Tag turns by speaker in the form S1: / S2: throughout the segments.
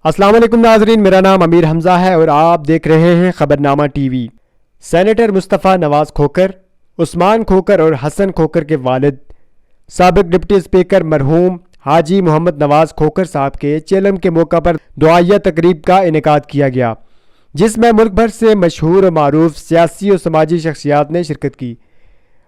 S1: السلام علیکم ناظرین، میرا نام امیر حمزہ ہے اور آپ دیکھ رہے ہیں خبرنامہ ٹی وی۔ سینیٹر مصطفیٰ نواز کھوکھر، عثمان کھوکھر اور حسن کھوکھر کے والد سابق ڈپٹی اسپیکر مرحوم حاجی محمد نواز کھوکھر صاحب کے چیلم کے موقع پر دعائیہ تقریب کا انعقاد کیا گیا، جس میں ملک بھر سے مشہور و معروف سیاسی و سماجی شخصیات نے شرکت کی۔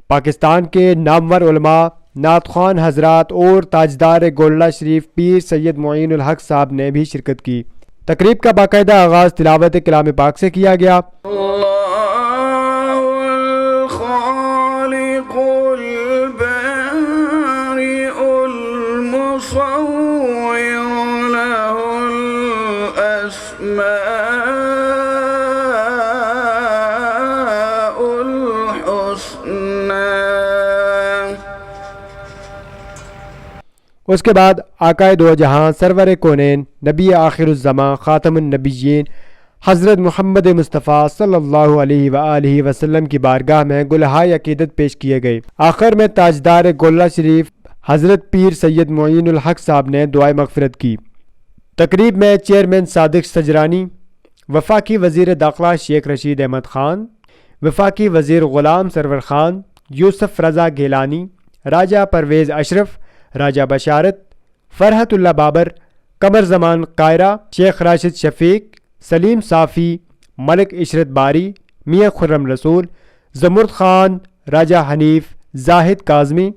S1: پاکستان کے نامور علماء، نعت خوان حضرات اور تاجدار گولڑہ شریف پیر سید معین الحق صاحب نے بھی شرکت کی۔ تقریب کا باقاعدہ آغاز تلاوت کلام پاک سے کیا گیا۔ اس کے بعد آقائے دو جہاں سرور کونین نبی آخر الزماں خاتم النبیین حضرت محمد مصطفیٰ صلی اللہ علیہ وآلہ وسلم کی بارگاہ میں گلہائے عقیدت پیش کیے گئے۔ آخر میں تاجدار گولڑہ شریف حضرت پیر سید معین الحق صاحب نے دعائے مغفرت کی۔ تقریب میں چیئرمین صادق سجرانی، وفاقی وزیر داخلہ شیخ رشید احمد خان، وفاقی وزیر غلام سرور خان، یوسف رضا گیلانی، راجہ پرویز اشرف، راجہ بشارت، فرحت اللہ بابر، قمر زمان قائرہ، شیخ راشد شفیق، سلیم صافی، ملک عشرت باری، میاں خرم رسول، زمرد خان، راجہ حنیف، زاہد کاظمی،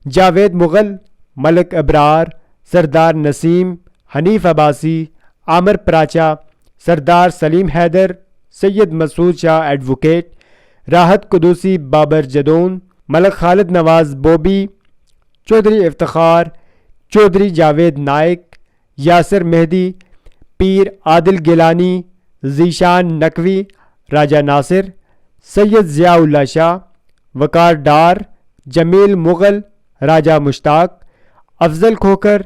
S1: جاوید مغل، ملک ابرار، سردار نسیم، حنیف عباسی، عامر پراچا، سردار سلیم حیدر، سید مسعود شاہ ایڈوکیٹ، راحت قدوسی بابر جدون، ملک خالد نواز بوبی، چودھری افتخار، چودھری جاوید نائک، یاسر مہدی، پیر عادل گیلانی، ذیشان نقوی، راجہ ناصر، سید ضیاء اللہ شاہ، وقار ڈار، جمیل مغل، راجہ مشتاق، افضل کھوکھر،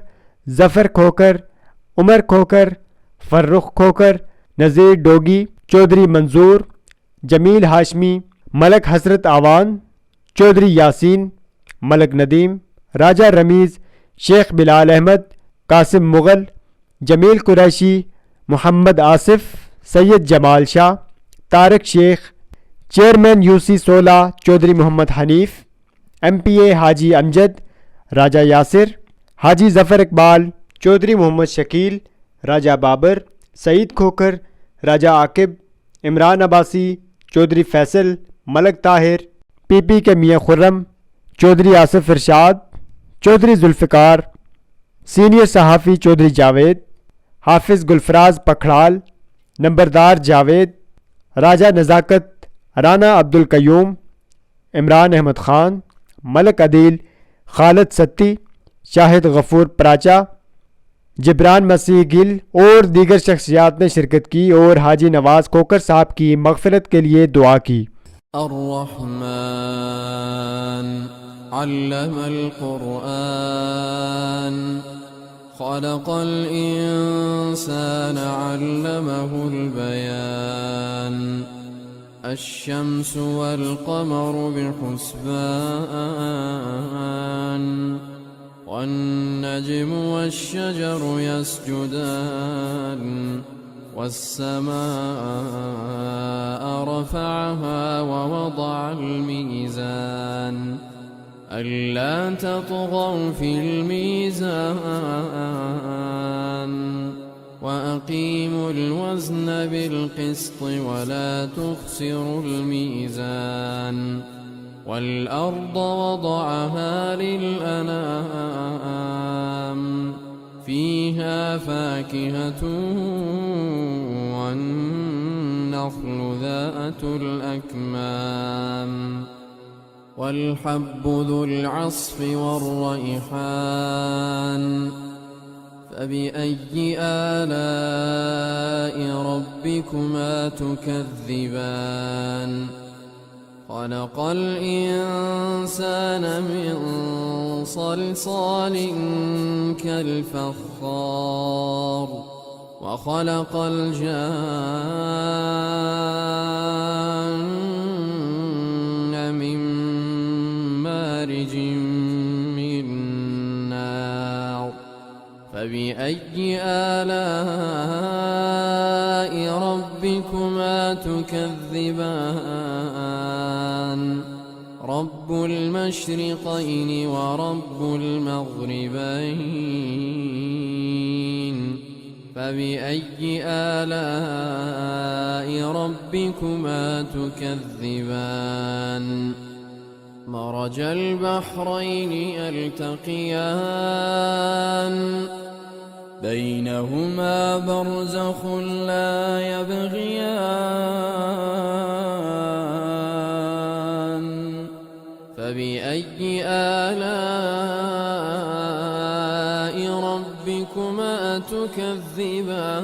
S1: ظفر کھوکھر، عمر کھوکھر، فرخ کھوکھر، نذیر ڈوگی، چودھری منظور، جمیل ہاشمی، ملک حسرت آوان، چودھری یاسین، ملک ندیم، راجہ رمیز، شیخ بلال احمد، قاسم مغل، جمیل قریشی، محمد آصف، سید جمال شاہ، طارق شیخ، چیئرمین یوسی 16 چودھری محمد حنیف، ایم پی اے حاجی امجد، راجہ یاسر، حاجی ظفر اقبال، چودھری محمد شکیل، راجہ بابر، سعید کھوکھر، راجہ عاقب، عمران عباسی، چودھری فیصل، ملک طاہر، پی پی کے میاں خرم، چودھری آصف ارشاد، چودھری ذوالفقار، سینئر صحافی چودھری جاوید، حافظ گلفراز پکھڑال، نمبردار جاوید، راجہ نزاکت، رانا عبدالقیوم، عمران احمد خان، ملک عدیل، خالد ستی، شاہد غفور پراچا، جبران مسیح گل اور دیگر شخصیات نے شرکت کی اور حاجی نواز کھوکھر صاحب کی مغفرت کے لیے دعا کی۔
S2: الرحمن علم القرآن خلق الإنسان علمه البيان الشمس والقمر بحسبان والنجم والشجر يسجدان والسماء رفعها ووضع الميزان ألا تطغوا في الميزان وأقيموا الوزن بالقسط ولا تخسروا الميزان والأرض وضعها للأنام فيها فاكهة والنخل ذات الأكمام والحب ذو العصف والريحان فبأي آلاء ربكما تكذبان خلق الإنسان من صلصال كالفخار وخلق الجان من مارج من نار فبأي آلاء ربكما تكذبان رب المشرقين ورب المغربين فبأي آلاء ربكما تكذبان مرج البحرين يلتقيان بينهما برزخ لا يبغيان فبأي آلاء ربكما تكذبان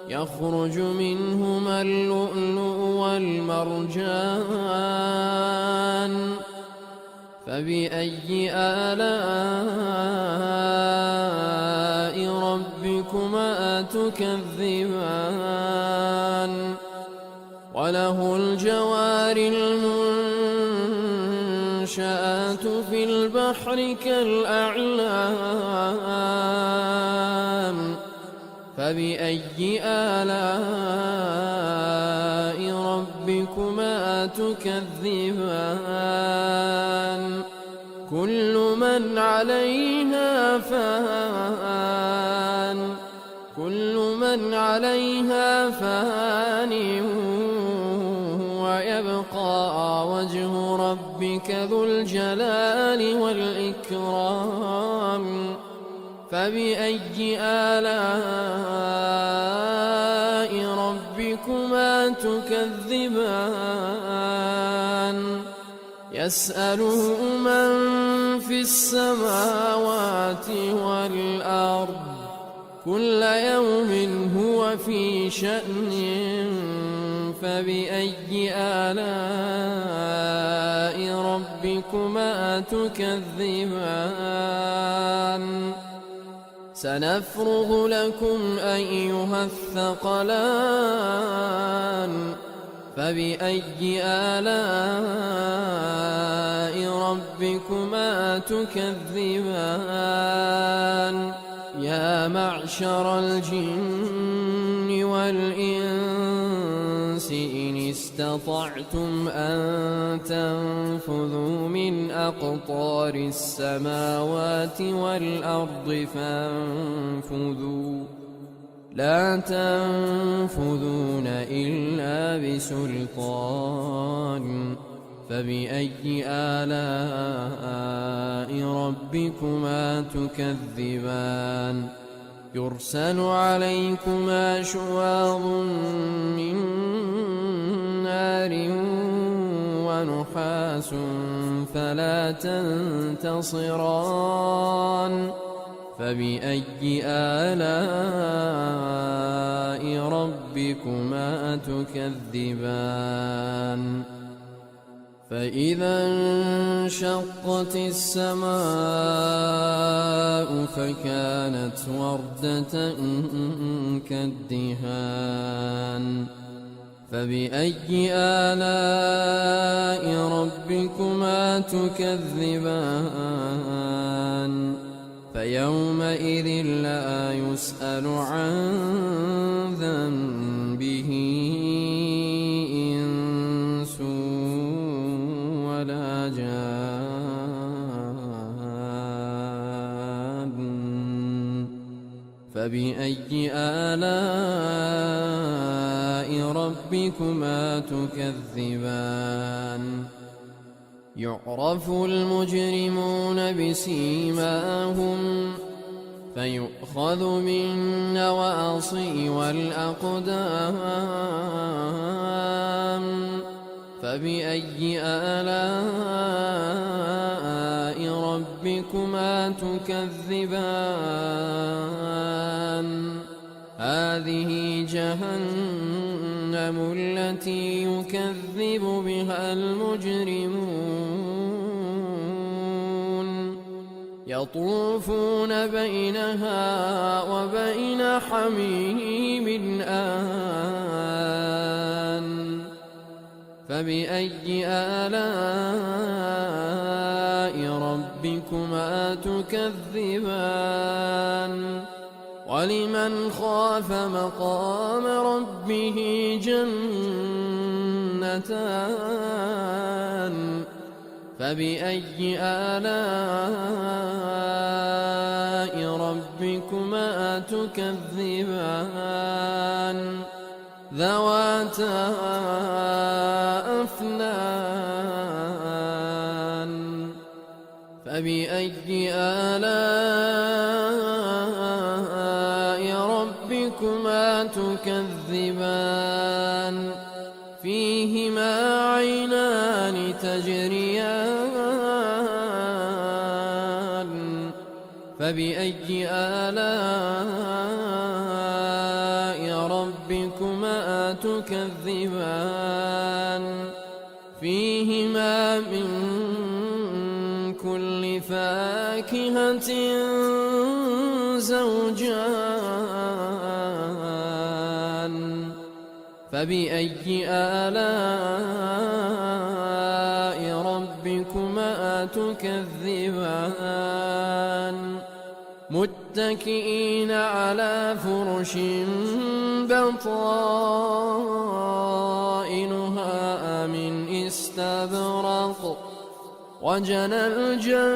S2: يخرج منهما اللؤلؤ والمرجان فبأي آلاء ربكما تكذبان وله الجوار المنشآت في البحر كالأعلام فبأي آلاء ربكما تكذبان كل من عليها فان فان ويبقى وجه ربك ذو الجلال والإكرام فبأي آلاء ربكما تكذبان يسأله من في السماوات والأرض كل يوم هو في شأن فبأي آلاء ربكما تكذبان سنفرغ لكم أيها الثقلان فبأي آلاء ربكما تكذبان يا معشر الجن والإنس إن استطعتم أن تنفذوا من أقطار السماوات والأرض فانفذوا لا تنفذون إلا بسلطان فبأي آلاء ربكما تكذبان يرسل عليكما شواظ من نار ونحاس فلا تنتصران فبأي آلاء ربكما تكذبان فإذا انشقت السماء فكانت وردة كالدهان فبأي آلاء ربكما تكذبان فيومئذ لا يسأل عن ذنبه إنس ولا جان فبأي آلاء ربكما تكذبان يعرف المجرمون بسيماهم فيؤخذ بالنواصي والأقدام فبأي آلاء ربكما تكذبان هذه جهنم التي يكذب بها المجرمون يطوفون بينها وبين حميم آن فبأي آلاء ربكما ربكما تكذبان ولمن خاف مقام ربه جنتان فبأي آلاء ربكما تكذبان ذواتا أفنان فبأي آلاء ربكما تكذبان فيهما عينان تجريان فبأي آلاء ربكما تكذبان فيهما من كل فاكهة زوجان فبأي آلاء ربكما تكذبان متكئين على فرش بطائنها من استبرق وجنى الجنتين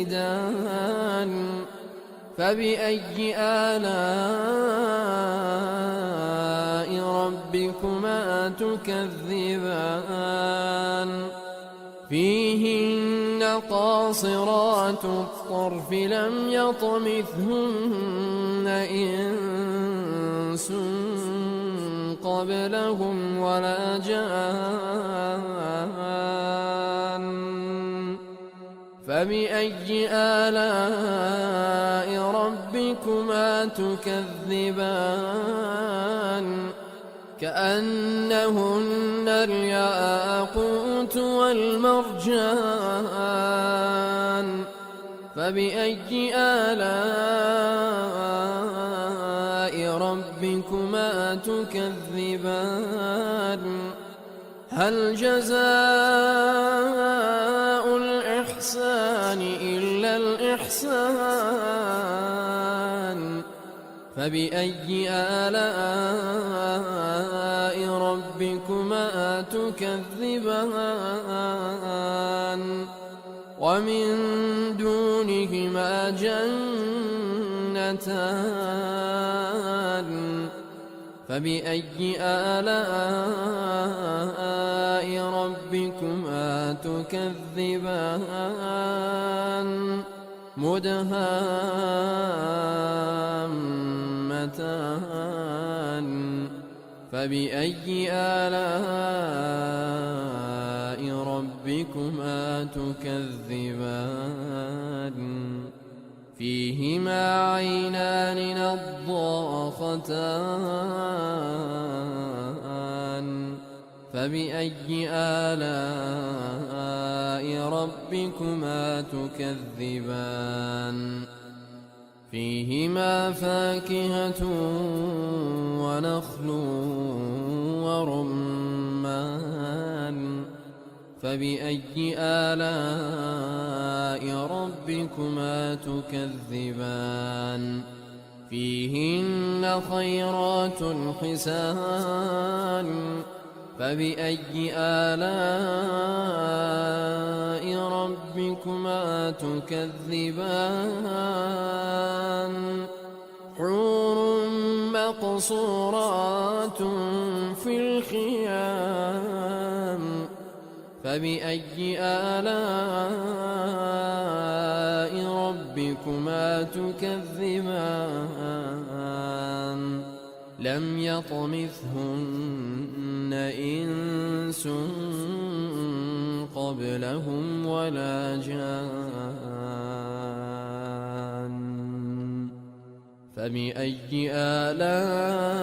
S2: دان فبأي آلاء ربكما تكذبان فيهن قاصرات الطرف لم يطمثهن إنس قبلهم ولا جان فبأي آلاء ربكما تكذبان كأنهن الياقوت والمرجان فبأي آلاء ربكما تكذبان هل جزاء الإحسان إلا الإحسان فبأي آلاء ربكما تكذبان ومن دونهما جنتان فبأي آلاء ربكما تكذبان مدهامتان فبأي آلاء ربكما تكذبان فيهما عينان نضاختان فبأي آلاء ربكما تكذبان فيهما فاكهة ونخل ورمان فبأي آلاء ربكما تكذبان فيهن خيرات حسان فبأي آلاء ربكما تكذبان حور مقصورات في الخيام فبأي آلاء ربكما تكذبان لم يطمثهن إنس قبلهم ولا جان فبأي آلاء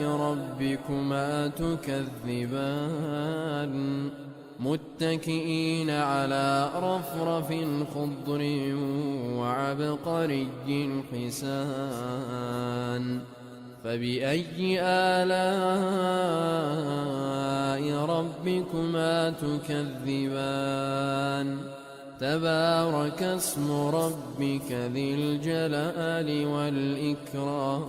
S2: ربكما تكذبان متكئين على رفرف خضر وعبقري حسان فبأي آلاء ربكما تكذبان تبارك اسم ربك ذي الجلال والإكرام